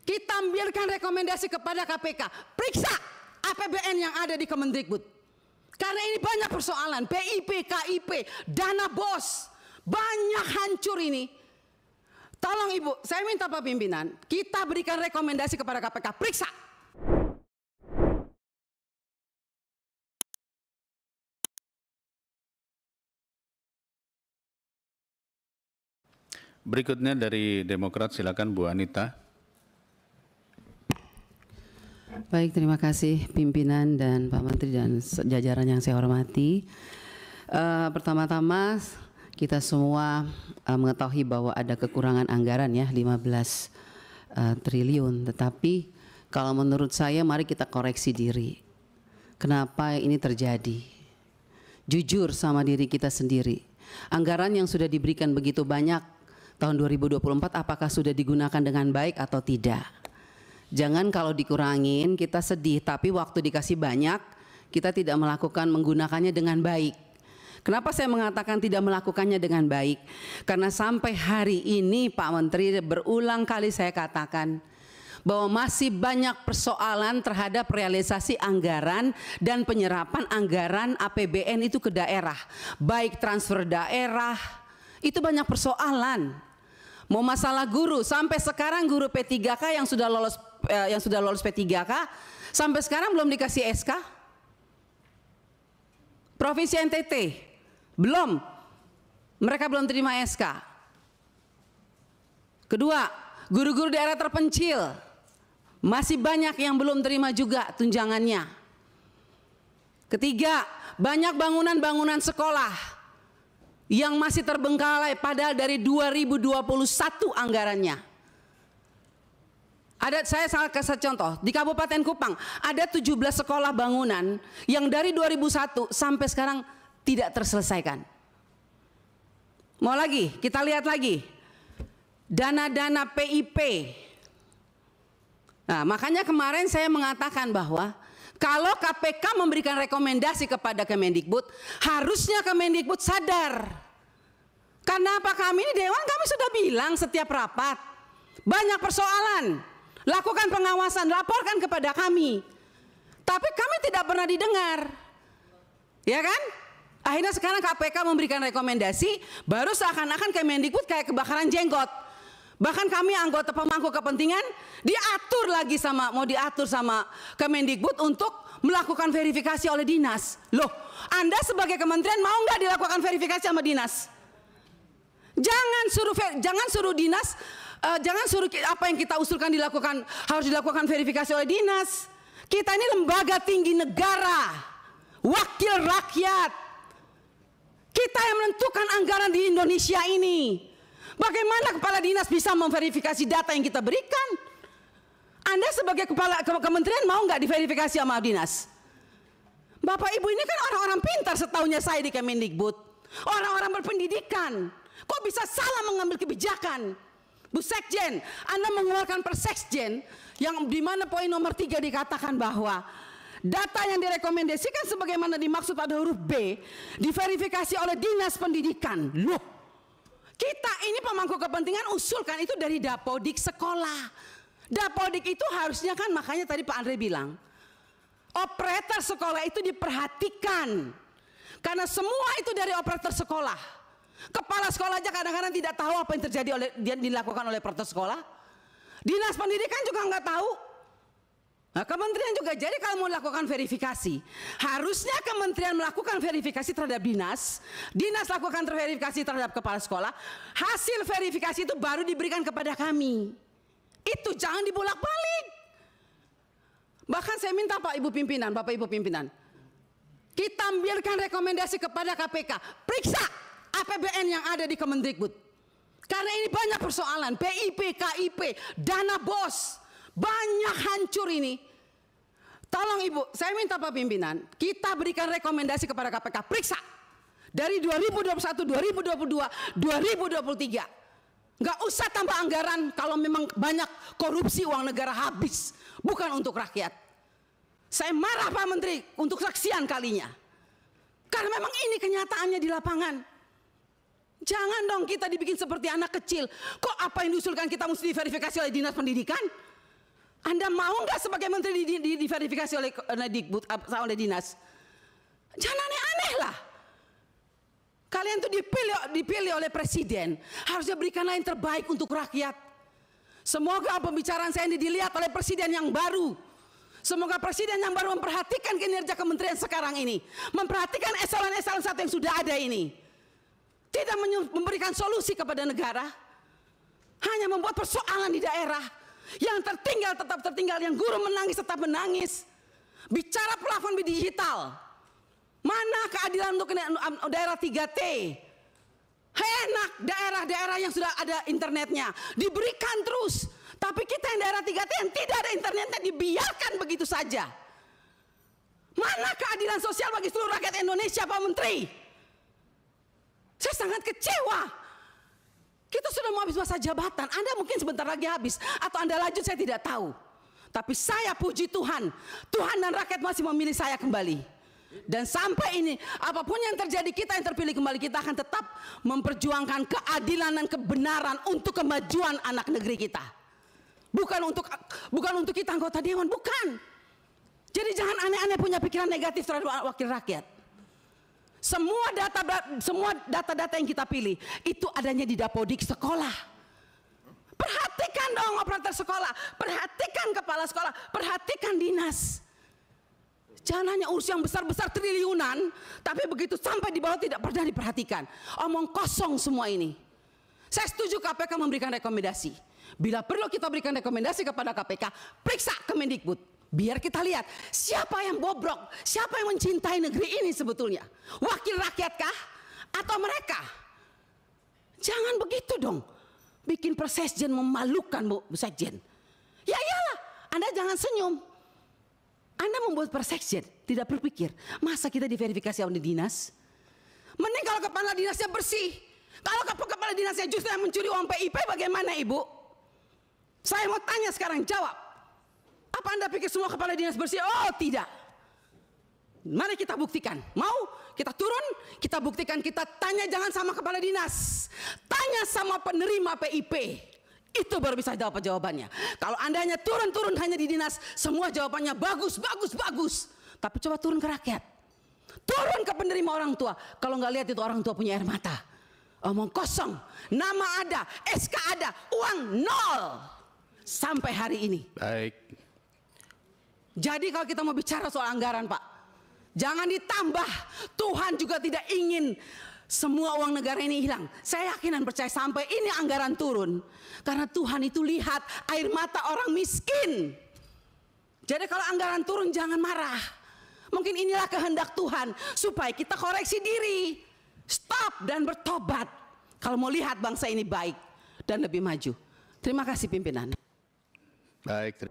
Kita ambilkan rekomendasi kepada KPK, periksa APBN yang ada di Kemendikbud. Karena ini banyak persoalan, PIP, KIP, dana BOS, banyak hancur ini. Tolong Ibu, saya minta Pak Pimpinan, kita berikan rekomendasi kepada KPK, periksa. Berikutnya dari Demokrat, silakan Bu Anita. Baik, terima kasih pimpinan dan Pak Menteri dan jajaran yang saya hormati. Pertama-tama kita semua mengetahui bahwa ada kekurangan anggaran ya 15 triliun. Tetapi kalau menurut saya mari kita koreksi diri. Kenapa ini terjadi? Jujur sama diri kita sendiri. Anggaran yang sudah diberikan begitu banyak tahun 2024 apakah sudah digunakan dengan baik atau tidak? Jangan kalau dikurangin kita sedih, tapi waktu dikasih banyak kita tidak menggunakannya dengan baik. Kenapa saya mengatakan tidak melakukannya dengan baik? Karena sampai hari ini Pak Menteri berulang kali saya katakan bahwa masih banyak persoalan terhadap realisasi anggaran dan penyerapan anggaran APBN itu ke daerah. Baik transfer daerah, itu banyak persoalan. Mau masalah guru, sampai sekarang guru P3K yang sudah lolos P3K sampai sekarang belum dikasih SK. Provinsi NTT belum, mereka belum terima SK. Kedua, guru-guru daerah terpencil masih banyak yang belum terima juga tunjangannya. Ketiga, banyak bangunan-bangunan sekolah yang masih terbengkalai padahal dari 2021 anggarannya. Saya kasih contoh, di Kabupaten Kupang ada 17 sekolah bangunan yang dari 2001 sampai sekarang tidak terselesaikan. Mau lagi, kita lihat lagi. Dana-dana PIP. Nah, makanya kemarin saya mengatakan bahwa kalau KPK memberikan rekomendasi kepada Kemendikbud, harusnya Kemendikbud sadar. Karena apa, kami ini Dewan kami sudah bilang setiap rapat, banyak persoalan, lakukan pengawasan, laporkan kepada kami. Tapi kami tidak pernah didengar. Ya kan? Akhirnya sekarang KPK memberikan rekomendasi, baru seakan-akan Kemendikbud kayak kebakaran jenggot. Bahkan kami anggota pemangku kepentingan mau diatur sama Kemendikbud untuk melakukan verifikasi oleh dinas. Loh, Anda sebagai kementerian mau nggak dilakukan verifikasi sama dinas? Jangan suruh dinas, jangan suruh apa yang kita usulkan harus dilakukan verifikasi oleh dinas. Kita ini lembaga tinggi negara, wakil rakyat. Kita yang menentukan anggaran di Indonesia ini. Bagaimana kepala dinas bisa memverifikasi data yang kita berikan? Anda sebagai kepala kementerian mau nggak diverifikasi sama dinas? Bapak Ibu ini kan orang-orang pintar setaunya saya di Kemendikbud. Orang-orang berpendidikan. Kok bisa salah mengambil kebijakan? Bu Sekjen, Anda mengeluarkan Persekjen yang di mana poin nomor 3 dikatakan bahwa data yang direkomendasikan sebagaimana dimaksud pada huruf B diverifikasi oleh Dinas Pendidikan. Loh, kita ini pemangku kepentingan usulkan itu dari Dapodik sekolah. Dapodik itu harusnya kan, makanya tadi Pak Andre bilang, operator sekolah itu diperhatikan. Karena semua itu dari operator sekolah. Kepala sekolah aja kadang-kadang tidak tahu apa yang terjadi dilakukan oleh operator sekolah. Dinas pendidikan juga nggak tahu. Nah, kementerian juga, jadi kalau mau lakukan verifikasi, harusnya kementerian melakukan verifikasi terhadap dinas, dinas lakukan verifikasi terhadap kepala sekolah, hasil verifikasi itu baru diberikan kepada kami. Itu jangan dibolak-balik. Bahkan saya minta Bapak Ibu pimpinan, kita ambilkan rekomendasi kepada KPK, periksa APBN yang ada di Kemendikbud. Karena ini banyak persoalan, PIP, KIP, dana BOS, banyak hancur ini. Tolong Ibu, saya minta Pak Pimpinan, kita berikan rekomendasi kepada KPK, periksa dari 2021, 2022, 2023. Nggak usah tambah anggaran kalau memang banyak korupsi uang negara habis, bukan untuk rakyat. Saya marah Pak Menteri untuk sekian kalinya. Karena memang ini kenyataannya di lapangan. Jangan dong kita dibikin seperti anak kecil. Kok apa yang diusulkan kita mesti diverifikasi oleh Dinas Pendidikan? Anda mau nggak sebagai menteri diverifikasi oleh oleh dinas? Jangan aneh-aneh lah. Kalian tuh dipilih oleh presiden, harusnya berikanlah yang terbaik untuk rakyat. Semoga pembicaraan saya ini dilihat oleh presiden yang baru. Semoga presiden yang baru memperhatikan kinerja kementerian sekarang ini, memperhatikan eselon-eselon 1 yang sudah ada ini. Tidak memberikan solusi kepada negara, hanya membuat persoalan di daerah. Yang tertinggal tetap tertinggal, yang guru menangis tetap menangis. Bicara plafon digital, mana keadilan untuk daerah 3T? Enak daerah-daerah yang sudah ada internetnya diberikan terus, tapi kita yang daerah 3T yang tidak ada internetnya dibiarkan begitu saja. Mana keadilan sosial bagi seluruh rakyat Indonesia, Pak Menteri? Saya sangat kecewa. Kita sudah mau habis masa jabatan, Anda mungkin sebentar lagi habis, atau Anda lanjut saya tidak tahu. Tapi saya puji Tuhan, Tuhan dan rakyat masih memilih saya kembali. Dan sampai ini, apapun yang terjadi, kita yang terpilih kembali, kita akan tetap memperjuangkan keadilan dan kebenaran untuk kemajuan anak negeri kita. Bukan untuk kita anggota dewan, bukan. Jadi jangan aneh-aneh punya pikiran negatif terhadap wakil rakyat. Semua data-data yang kita pilih itu adanya di Dapodik sekolah. Perhatikan dong operator sekolah, perhatikan kepala sekolah, perhatikan dinas. Jangan hanya urus yang besar-besar triliunan, tapi begitu sampai di bawah tidak pernah diperhatikan. Omong kosong semua ini. Saya setuju KPK memberikan rekomendasi. Bila perlu kita berikan rekomendasi kepada KPK, periksa Kemendikbud. Biar kita lihat siapa yang bobrok, siapa yang mencintai negeri ini sebetulnya. Wakil rakyatkah atau mereka? Jangan begitu dong. Bikin persekjen memalukan, Bu Sekjen. Ya iyalah, Anda jangan senyum. Anda membuat persekjen, tidak berpikir, masa kita diverifikasi oleh dinas? Mending kalau kepala dinasnya bersih. Kalau kepala dinasnya justru yang mencuri uang PIP, bagaimana Ibu? Saya mau tanya sekarang, jawab. Apa Anda pikir semua kepala dinas bersih? Oh tidak. Mari kita buktikan. Mau kita turun, kita buktikan, kita tanya jangan sama kepala dinas. Tanya sama penerima PIP. Itu baru bisa jawab jawabannya. Kalau Anda hanya turun hanya di dinas, semua jawabannya bagus. Tapi coba turun ke rakyat. Turun ke penerima orang tua. Kalau nggak lihat itu orang tua punya air mata. Omong kosong. Nama ada, SK ada, uang nol. Sampai hari ini. Baik. Jadi kalau kita mau bicara soal anggaran, Pak, jangan ditambah. Tuhan juga tidak ingin semua uang negara ini hilang. Saya yakin dan percaya sampai ini anggaran turun. Karena Tuhan itu lihat air mata orang miskin. Jadi kalau anggaran turun jangan marah. Mungkin inilah kehendak Tuhan supaya kita koreksi diri. Stop dan bertobat. Kalau mau lihat bangsa ini baik dan lebih maju. Terima kasih pimpinan. Baik.